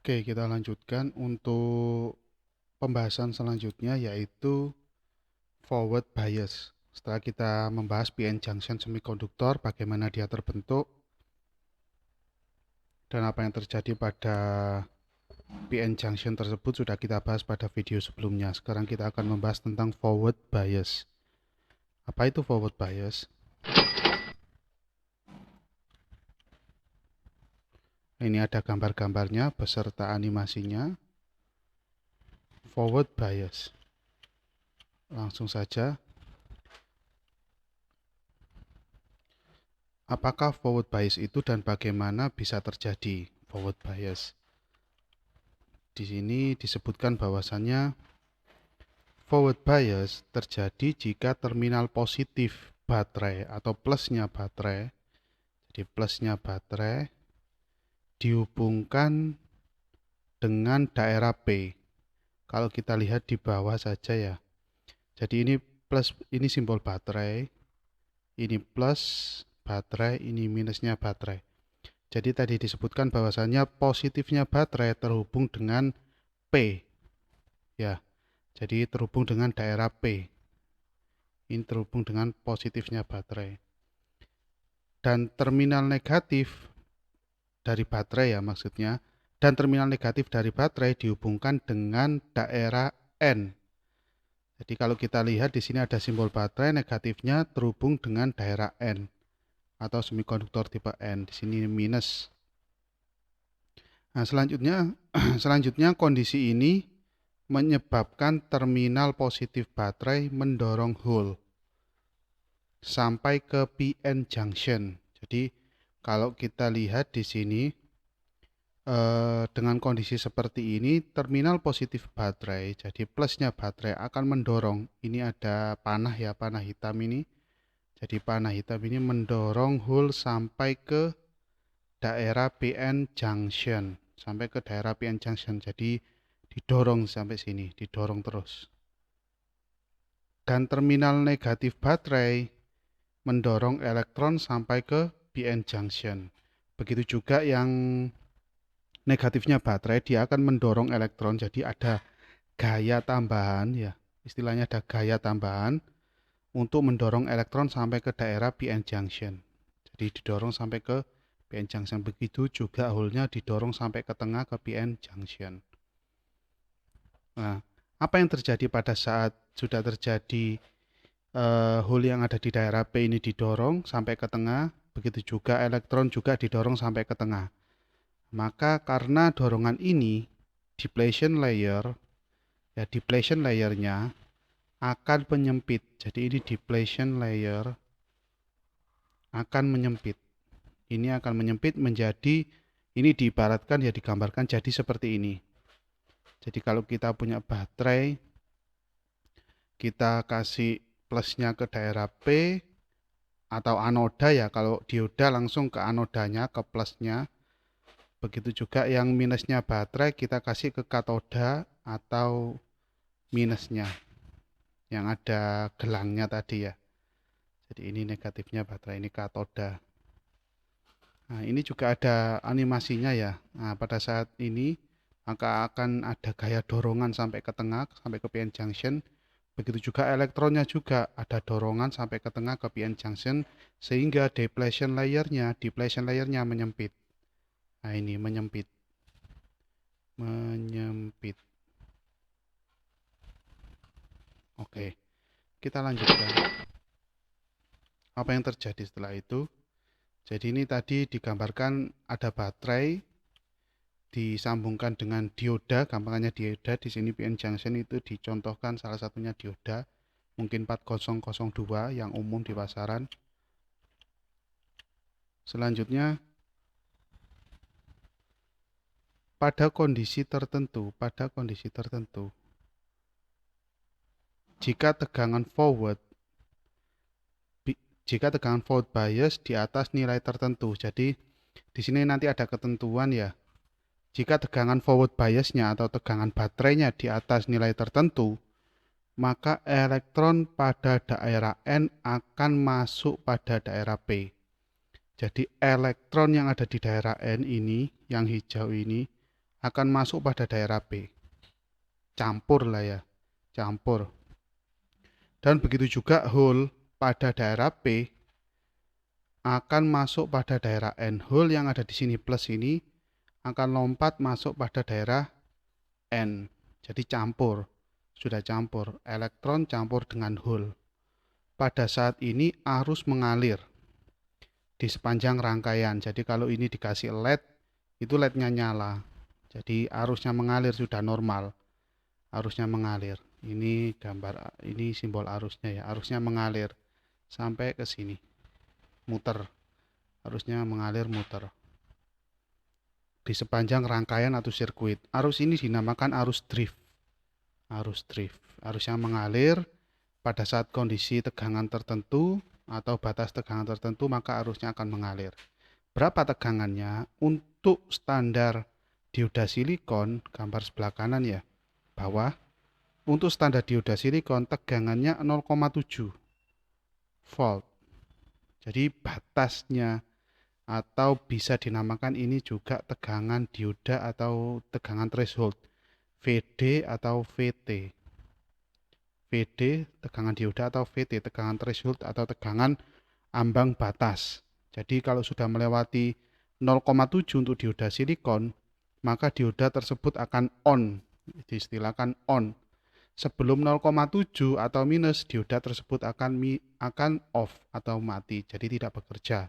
Oke, kita lanjutkan untuk pembahasan selanjutnya yaitu forward bias. Setelah kita membahas PN junction semikonduktor, bagaimana dia terbentuk, dan apa yang terjadi pada PN junction tersebut sudah kita bahas pada video sebelumnya. Sekarang kita akan membahas tentang forward bias. Apa itu forward bias? Ini ada gambar-gambarnya beserta animasinya. Forward bias. Langsung saja. Apakah forward bias itu dan bagaimana bisa terjadi forward bias? Di sini disebutkan bahwasannya forward bias terjadi jika terminal positif baterai atau plusnya baterai, jadi plusnya baterai dihubungkan dengan daerah P. Kalau kita lihat di bawah saja ya. Jadi ini plus, ini simbol baterai, ini plus baterai, ini minusnya baterai. Jadi tadi disebutkan bahwasannya positifnya baterai terhubung dengan P. Ya. Jadi terhubung dengan daerah P. Ini terhubung dengan positifnya baterai. Dan terminal negatif dari baterai ya maksudnya. Dan terminal negatif dari baterai dihubungkan dengan daerah N. Jadi kalau kita lihat di sini ada simbol baterai, negatifnya terhubung dengan daerah N atau semikonduktor tipe N. Di sini minus. Nah, selanjutnya kondisi ini menyebabkan terminal positif baterai mendorong hole sampai ke PN junction. Jadi kalau kita lihat di sini dengan kondisi seperti ini, terminal positif baterai, jadi plusnya baterai akan mendorong. Ini ada panah ya, panah hitam ini. Jadi panah hitam ini mendorong hole sampai ke daerah PN junction, sampai ke daerah PN junction. Jadi didorong sampai sini, didorong terus. Dan terminal negatif baterai mendorong elektron sampai ke PN junction. Begitu juga yang negatifnya baterai, dia akan mendorong elektron, jadi ada gaya tambahan ya, istilahnya ada gaya tambahan untuk mendorong elektron sampai ke daerah PN junction. Jadi didorong sampai ke PN junction, begitu juga hole-nya didorong sampai ke tengah ke PN junction. Nah, apa yang terjadi pada saat sudah terjadi hole yang ada di daerah P ini didorong sampai ke tengah, begitu juga elektron juga didorong sampai ke tengah. Maka karena dorongan ini, depletion layer, ya depletion layernya akan menyempit. Jadi ini depletion layer akan menyempit. Ini akan menyempit menjadi, ini diibaratkan ya digambarkan jadi seperti ini. Jadi kalau kita punya baterai, kita kasih plusnya ke daerah P atau anoda ya, kalau dioda langsung ke anodanya, ke plusnya. Begitu juga yang minusnya baterai kita kasih ke katoda atau minusnya yang ada gelangnya tadi ya. Jadi ini negatifnya baterai, ini katoda. Nah, ini juga ada animasinya ya. Nah, pada saat ini maka akan ada gaya dorongan sampai ke tengah, sampai ke PN junction. Begitu juga elektronnya juga ada dorongan sampai ke tengah ke PN junction sehingga depletion layernya menyempit. Nah, ini menyempit. Oke, kita lanjutkan. Apa yang terjadi setelah itu? Jadi ini tadi digambarkan ada baterai disambungkan dengan dioda, gampangannya dioda. Di sini PN junction itu dicontohkan salah satunya dioda, mungkin 4002 yang umum di pasaran. Selanjutnya pada kondisi tertentu, jika tegangan forward bias di atas nilai tertentu. Jadi di sini nanti ada ketentuan ya. Jika tegangan forward biasnya atau tegangan baterainya di atas nilai tertentu, maka elektron pada daerah N akan masuk pada daerah P. Jadi elektron yang ada di daerah N ini, yang hijau ini, akan masuk pada daerah P. Campur lah ya, campur. Dan begitu juga hole pada daerah P akan masuk pada daerah N. Hole yang ada di sini plus ini akan lompat masuk pada daerah N. Jadi campur, sudah campur. Elektron campur dengan hole. Pada saat ini arus mengalir di sepanjang rangkaian. Jadi kalau ini dikasih LED, itu LED-nya nyala. Jadi arusnya mengalir, sudah normal. Arusnya mengalir. Ini gambar, ini simbol arusnya ya. Arusnya mengalir sampai ke sini. Muter. Arusnya mengalir muter di sepanjang rangkaian atau sirkuit. Arus ini dinamakan arus drift. Arus drift. Arusnya mengalir pada saat kondisi tegangan tertentu atau batas tegangan tertentu, maka arusnya akan mengalir. Berapa tegangannya? Untuk standar dioda silikon, gambar sebelah kanan ya, bawah. Untuk standar dioda silikon tegangannya 0,7 volt. Jadi batasnya atau bisa dinamakan ini juga tegangan dioda atau tegangan threshold, VD atau VT. VD tegangan dioda atau VT tegangan threshold atau tegangan ambang batas. Jadi kalau sudah melewati 0,7 untuk dioda silikon, maka dioda tersebut akan on, diistilahkan on. Sebelum 0,7 atau minus, dioda tersebut akan off atau mati, jadi tidak bekerja.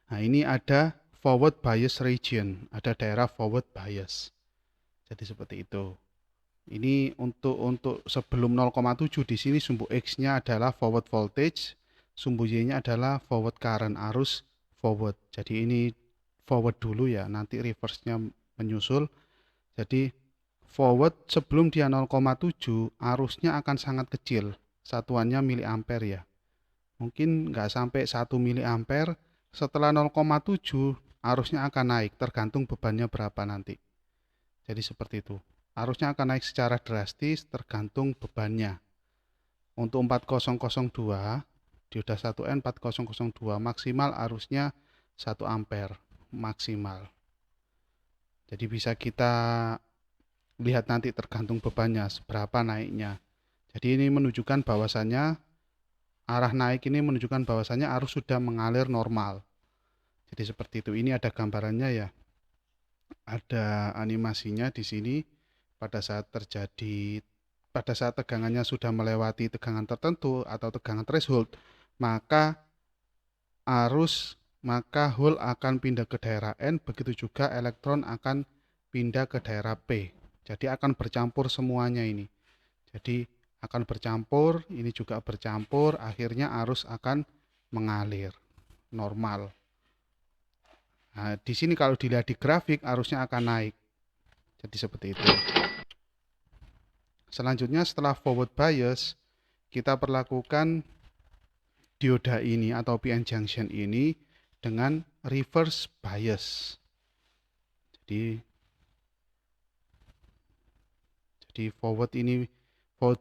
Nah, ini ada forward bias region, ada daerah forward bias. Jadi seperti itu. Ini untuk sebelum 0,7 di sini sumbu X-nya adalah forward voltage, sumbu Y-nya adalah forward current, arus forward. Jadi ini forward dulu ya, nanti reverse-nya menyusul. Jadi forward sebelum dia 0,7 arusnya akan sangat kecil, satuannya miliampere ya. Mungkin nggak sampai 1 miliampere. Setelah 0,7 arusnya akan naik, tergantung bebannya berapa nanti. Jadi seperti itu. Arusnya akan naik secara drastis tergantung bebannya. Untuk 4002, dioda 1N 4002 maksimal arusnya 1 ampere maksimal. Jadi bisa kita lihat nanti tergantung bebannya seberapa naiknya. Jadi ini menunjukkan bahwasannya arah naik ini menunjukkan bahwasannya arus sudah mengalir normal. Jadi seperti itu. Ini ada gambarannya ya. Ada animasinya di sini pada saat tegangannya sudah melewati tegangan tertentu atau tegangan threshold, maka hole akan pindah ke daerah N, begitu juga elektron akan pindah ke daerah P. Jadi akan bercampur semuanya ini. Jadi akan bercampur, ini juga bercampur, akhirnya arus akan mengalir normal. Nah, di sini kalau dilihat di grafik arusnya akan naik. Jadi seperti itu. Selanjutnya setelah forward bias, kita perlakukan dioda ini atau PN junction ini dengan reverse bias. Jadi forward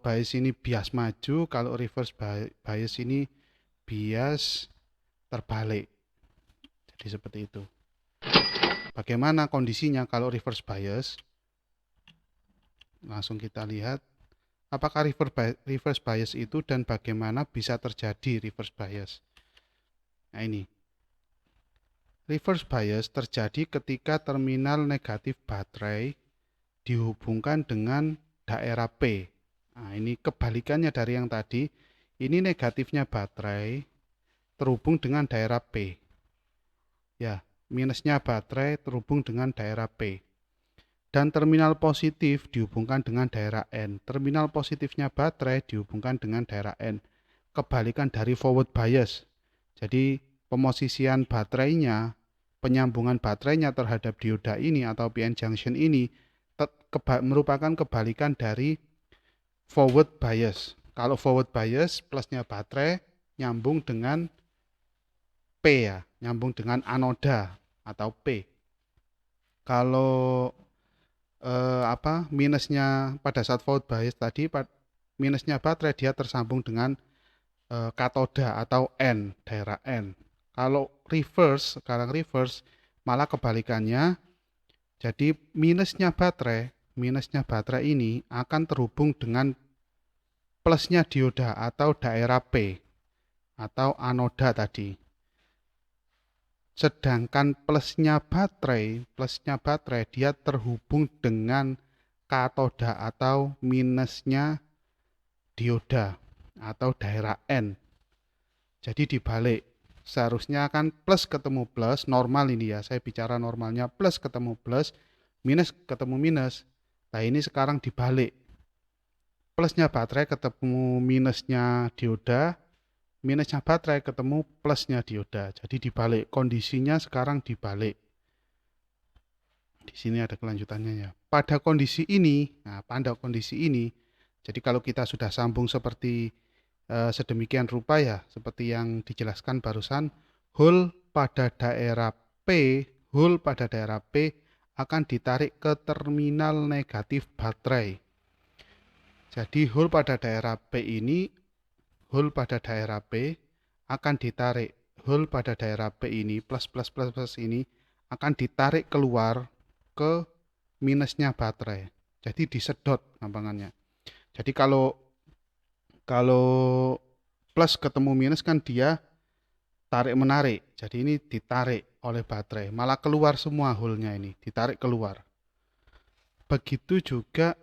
bias ini bias maju, kalau reverse bias ini bias terbalik. Jadi seperti itu. Bagaimana kondisinya kalau reverse bias? Langsung kita lihat apakah reverse bias itu dan bagaimana bisa terjadi reverse bias. Nah, ini reverse bias terjadi ketika terminal negatif baterai dihubungkan dengan daerah P. Nah, ini kebalikannya dari yang tadi. Ini negatifnya baterai terhubung dengan daerah P. Ya, minusnya baterai terhubung dengan daerah P. Dan terminal positif dihubungkan dengan daerah N. Terminal positifnya baterai dihubungkan dengan daerah N. Kebalikan dari forward bias. Jadi pemosisian baterainya, penyambungan baterainya terhadap dioda ini atau PN junction ini merupakan kebalikan dari forward bias. Kalau forward bias plusnya baterai nyambung dengan P ya, nyambung dengan anoda atau P. Kalau minusnya pada saat forward bias tadi, minusnya baterai dia tersambung dengan katoda atau N, daerah N. Kalau sekarang reverse malah kebalikannya, Jadi minusnya baterai ini akan terhubung dengan plusnya dioda atau daerah P atau anoda tadi. Sedangkan plusnya baterai dia terhubung dengan katoda atau minusnya dioda atau daerah N. Jadi dibalik. Seharusnya kan plus ketemu plus, normal ini ya. Saya bicara normalnya plus ketemu plus, minus ketemu minus. Nah, ini sekarang dibalik. Plusnya baterai ketemu minusnya dioda, minusnya baterai ketemu plusnya dioda. Jadi dibalik. Kondisinya sekarang dibalik. Di sini ada kelanjutannya ya. Pada kondisi ini, jadi kalau kita sudah sambung seperti sedemikian rupa ya, seperti yang dijelaskan barusan, hole pada daerah P akan ditarik ke terminal negatif baterai. Jadi hole pada daerah P akan ditarik, hole pada daerah P ini plus plus plus plus ini akan ditarik keluar ke minusnya baterai. Jadi disedot gampangannya. Jadi kalau plus ketemu minus kan dia tarik menarik. Jadi ini ditarik oleh baterai, malah keluar semua hole-nya ini, ditarik keluar. Begitu juga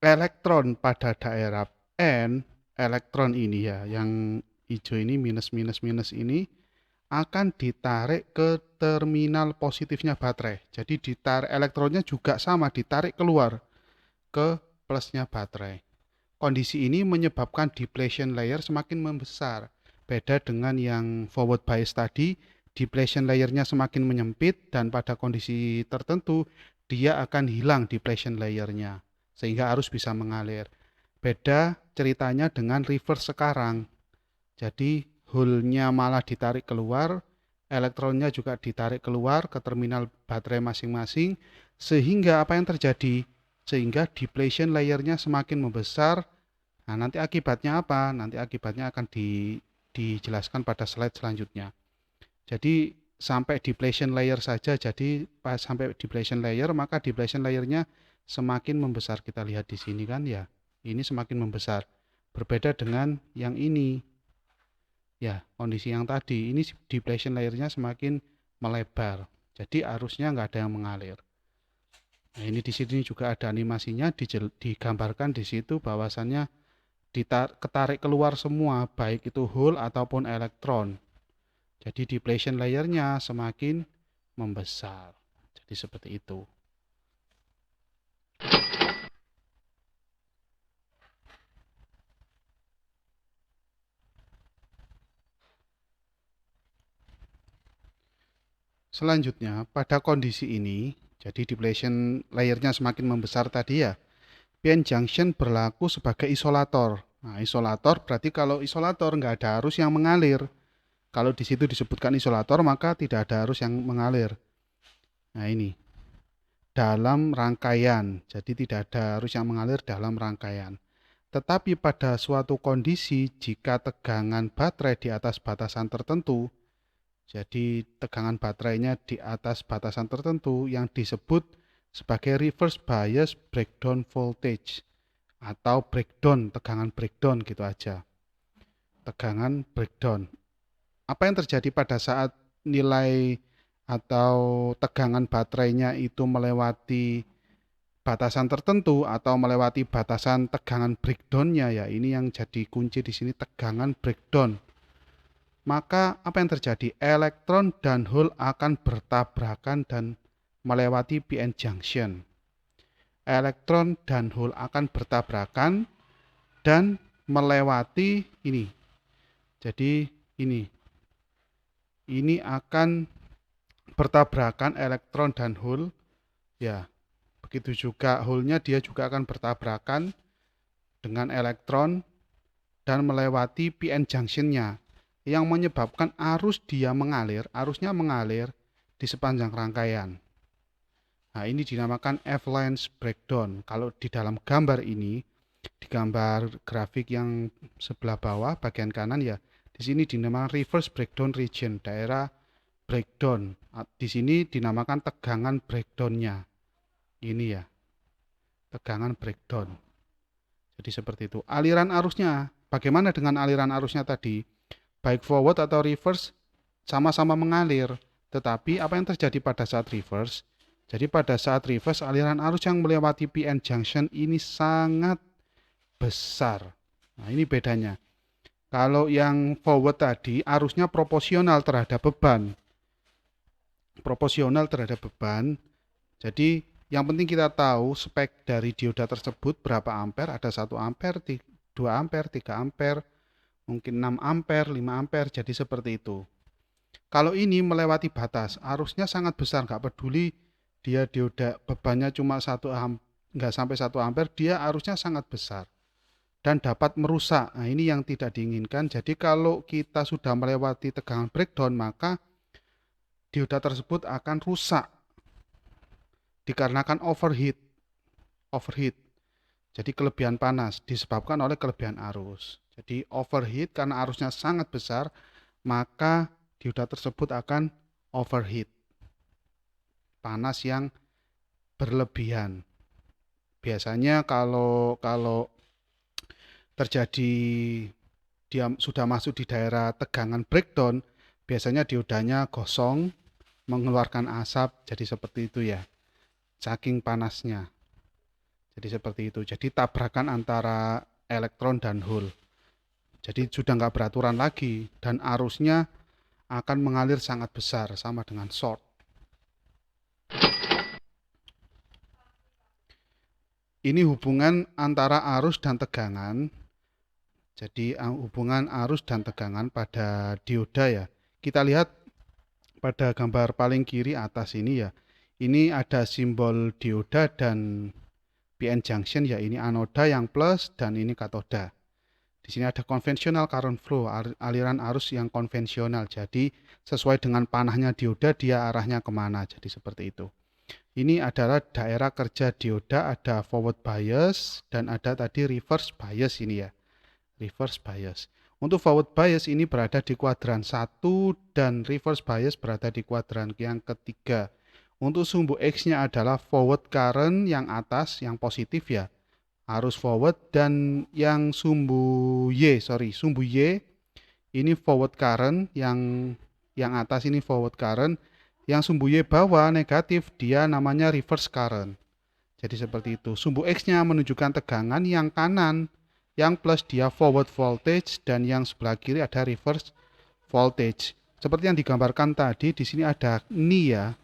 elektron pada daerah N, elektron ini ya, yang hijau ini minus minus minus ini akan ditarik ke terminal positifnya baterai. Jadi ditarik elektronnya juga sama, ditarik keluar ke plusnya baterai. Kondisi ini menyebabkan depletion layer semakin membesar. Beda dengan yang forward bias tadi, depletion layernya semakin menyempit dan pada kondisi tertentu dia akan hilang depletion layernya sehingga arus bisa mengalir. Beda ceritanya dengan reverse sekarang. Jadi hole-nya malah ditarik keluar, elektronnya juga ditarik keluar ke terminal baterai masing-masing, sehingga apa yang terjadi? Sehingga depletion layernya semakin membesar. Nah, nanti akibatnya apa? Nanti akibatnya akan dijelaskan pada slide selanjutnya. Jadi sampai depletion layer saja, jadi pas sampai depletion layer, maka depletion layernya semakin membesar. Kita lihat di sini kan ya, ini semakin membesar. Berbeda dengan yang ini. Ya, kondisi yang tadi, ini depletion layernya semakin melebar. Jadi arusnya nggak ada yang mengalir. Nah, ini di sini juga ada animasinya, digambarkan di situ bahwasannya ketarik keluar semua, baik itu hole ataupun elektron. Jadi depletion layernya semakin membesar. Jadi seperti itu. Selanjutnya, pada kondisi ini, jadi depletion layernya semakin membesar tadi ya, PN junction berlaku sebagai isolator. Nah, isolator berarti kalau isolator nggak ada arus yang mengalir. Kalau di situ disebutkan isolator, maka tidak ada arus yang mengalir. Nah, ini dalam rangkaian, jadi tidak ada arus yang mengalir dalam rangkaian. Tetapi pada suatu kondisi, jika tegangan baterai di atas batasan tertentu, jadi tegangan baterainya di atas batasan tertentu yang disebut sebagai reverse bias breakdown voltage atau breakdown, tegangan breakdown gitu aja. Tegangan breakdown. Apa yang terjadi pada saat nilai atau tegangan baterainya itu melewati batasan tertentu atau melewati batasan tegangan breakdownnya ya, ini yang jadi kunci di sini, tegangan breakdown. Maka apa yang terjadi? Elektron dan hole akan bertabrakan dan melewati PN junction. Elektron dan hole akan bertabrakan dan melewati ini. Jadi ini akan bertabrakan elektron dan hole ya. Begitu juga hole-nya dia juga akan bertabrakan dengan elektron dan melewati PN junction-nya yang menyebabkan arusnya mengalir di sepanjang rangkaian. Nah, ini dinamakan avalanche breakdown. Kalau di dalam gambar ini, di gambar grafik yang sebelah bawah bagian kanan ya, di sini dinamakan reverse breakdown region, daerah breakdown. Di sini dinamakan tegangan breakdownnya. Ini ya, tegangan breakdown. Jadi seperti itu. Aliran arusnya, bagaimana dengan aliran arusnya tadi? Baik forward atau reverse sama-sama mengalir. Tetapi apa yang terjadi pada saat reverse? Jadi pada saat reverse aliran arus yang melewati PN junction ini sangat besar. Nah, ini bedanya. Kalau yang forward tadi arusnya proporsional terhadap beban. Proporsional terhadap beban. Jadi yang penting kita tahu spek dari dioda tersebut berapa ampere, ada 1 ampere, 2 ampere, 3 ampere, mungkin 6 ampere, 5 ampere, jadi seperti itu. Kalau ini melewati batas, arusnya sangat besar, nggak peduli dia dioda bebannya cuma 1 ampere, nggak sampai 1 ampere, dia arusnya sangat besar dan dapat merusak. Nah, ini yang tidak diinginkan. Jadi kalau kita sudah melewati tegangan breakdown, maka dioda tersebut akan rusak dikarenakan overheat. Jadi kelebihan panas disebabkan oleh kelebihan arus. Jadi overheat karena arusnya sangat besar, maka dioda tersebut akan overheat. Panas yang berlebihan. Biasanya kalau terjadi dia sudah masuk di daerah tegangan breakdown, biasanya diodanya gosong, mengeluarkan asap, jadi seperti itu ya. Saking panasnya. Jadi seperti itu. Jadi tabrakan antara elektron dan hole. Jadi sudah nggak beraturan lagi dan arusnya akan mengalir sangat besar sama dengan short. Ini hubungan antara arus dan tegangan. Jadi hubungan arus dan tegangan pada dioda ya. Kita lihat pada gambar paling kiri atas ini ya. Ini ada simbol dioda dan PN junction ya. Ini anoda yang plus dan ini katoda. Di sini ada konvensional current flow, aliran arus yang konvensional. Jadi sesuai dengan panahnya dioda dia arahnya kemana. Jadi seperti itu. Ini adalah daerah kerja dioda, ada forward bias dan ada tadi reverse bias ini ya. Reverse bias. Untuk forward bias ini berada di kuadran 1 dan reverse bias berada di kuadran yang ketiga. Untuk sumbu X-nya adalah forward current yang atas, yang positif ya. Arus forward dan yang sumbu Y ini forward current yang atas ini forward current, yang sumbu Y bawah negatif dia namanya reverse current. Jadi seperti itu. Sumbu X-nya menunjukkan tegangan, yang kanan yang plus dia forward voltage dan yang sebelah kiri ada reverse voltage. Seperti yang digambarkan tadi, di sini ada ni ya.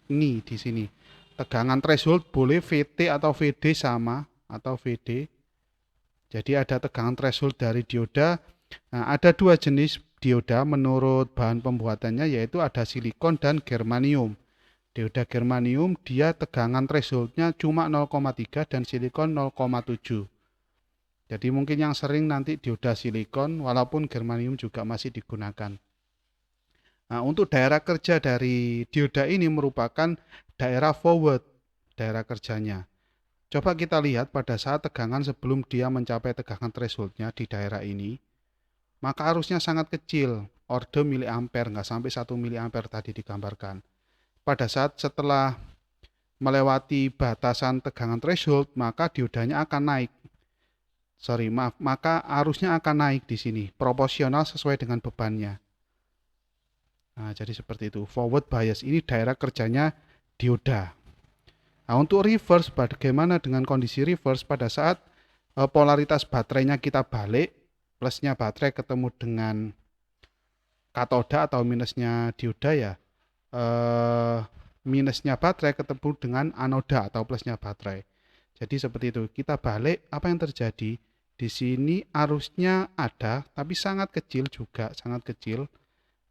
Ni di sini. Tegangan threshold boleh VT atau VD sama atau VD. Jadi ada tegangan threshold dari dioda. Nah, ada 2 jenis dioda menurut bahan pembuatannya, yaitu ada silikon dan germanium. Dioda germanium dia tegangan thresholdnya cuma 0,3 dan silikon 0,7. Jadi mungkin yang sering nanti dioda silikon, walaupun germanium juga masih digunakan. Nah, untuk daerah kerja dari dioda ini merupakan daerah forward, daerah kerjanya. Coba kita lihat pada saat tegangan sebelum dia mencapai tegangan thresholdnya di daerah ini, maka arusnya sangat kecil, order miliampere, nggak sampai 1 miliampere tadi digambarkan. Pada saat setelah melewati batasan tegangan threshold, maka diodanya akan naik. Maka arusnya akan naik di sini, proporsional sesuai dengan bebannya. Nah, jadi seperti itu. Forward bias ini daerah kerjanya dioda. Nah, untuk reverse, bagaimana dengan kondisi reverse pada saat polaritas baterainya kita balik, plusnya baterai ketemu dengan katoda atau minusnya dioda ya. Minusnya baterai ketemu dengan anoda atau plusnya baterai. Jadi seperti itu. Kita balik, apa yang terjadi? Di sini arusnya ada, tapi sangat kecil juga, sangat kecil.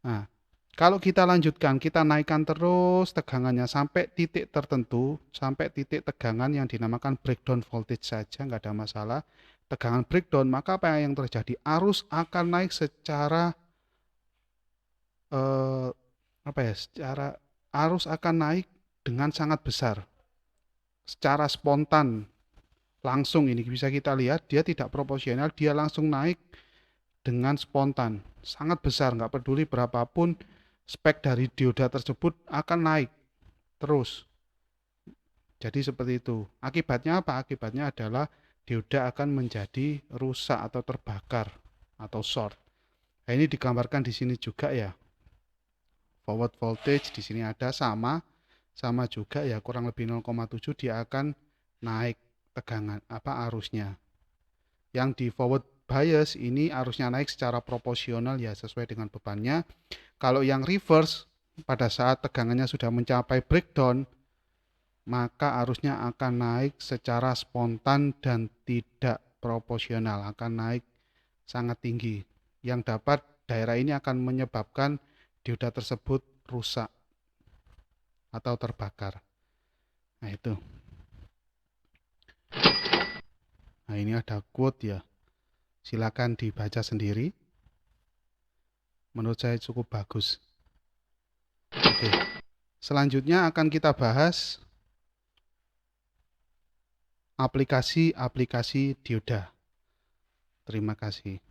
Nah, kalau kita lanjutkan, kita naikkan terus tegangannya sampai titik tertentu, sampai titik tegangan yang dinamakan breakdown voltage saja, nggak ada masalah. Tegangan breakdown, maka apa yang terjadi? Arus akan naik secara arus akan naik dengan sangat besar, secara spontan. Langsung ini bisa kita lihat dia tidak proporsional, dia langsung naik dengan spontan, sangat besar, nggak peduli berapapun spek dari dioda tersebut akan naik terus. Jadi seperti itu. Akibatnya apa? Akibatnya adalah dioda akan menjadi rusak atau terbakar atau short. Nah, ini digambarkan di sini juga ya. Forward voltage di sini ada sama juga ya, kurang lebih 0,7 dia akan naik tegangan arusnya. Yang di forward bias ini arusnya naik secara proporsional ya, sesuai dengan bebannya. Kalau yang reverse pada saat tegangannya sudah mencapai breakdown, maka arusnya akan naik secara spontan dan tidak proporsional, akan naik sangat tinggi, yang dapat daerah ini akan menyebabkan dioda tersebut rusak atau terbakar. Nah itu. Nah ini ada quote ya, silakan dibaca sendiri. Menurut saya cukup bagus. Oke, selanjutnya akan kita bahas aplikasi-aplikasi dioda. Terima kasih.